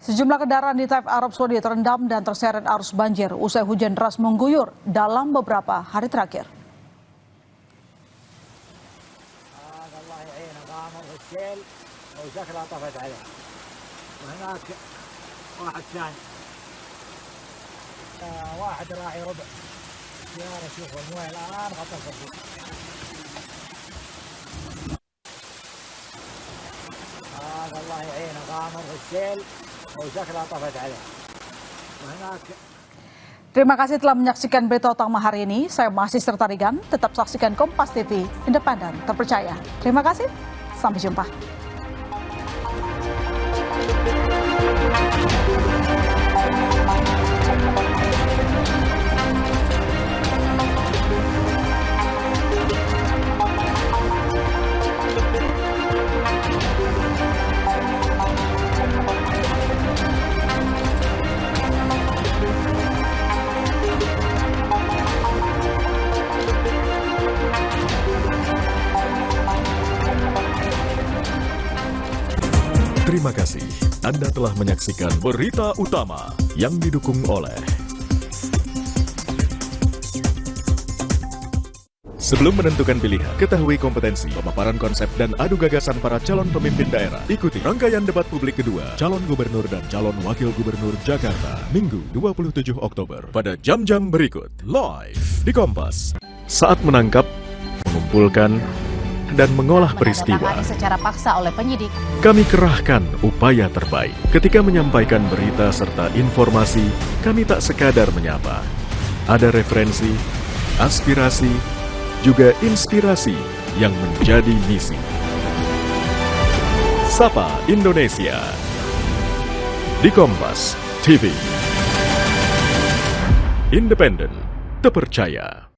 Sejumlah kendaraan di Taif Arab Saudi terendam dan terseret arus banjir usai hujan deras mengguyur dalam beberapa hari terakhir. Terima kasih telah menyaksikan berita utama hari ini. Saya masih Serta Rigan. Tetap saksikan Kompas TV, independen, terpercaya. Terima kasih. Sampai jumpa. Terima kasih Anda telah menyaksikan Berita Utama yang didukung oleh Sebelum menentukan pilihan, ketahui kompetensi, pemaparan konsep, dan adu gagasan para calon pemimpin daerah. Ikuti rangkaian debat publik kedua, calon gubernur dan calon wakil gubernur Jakarta, Minggu 27 Oktober, pada jam-jam berikut, live di Kompas. Saat menangkap, mengumpulkan, dan mengolah peristiwa, secara paksa oleh penyidik. Kami kerahkan upaya terbaik. Ketika menyampaikan berita serta informasi, kami tak sekadar menyapa. Ada referensi, aspirasi, juga inspirasi yang menjadi misi. Sapa Indonesia di Kompas TV. Independen, terpercaya.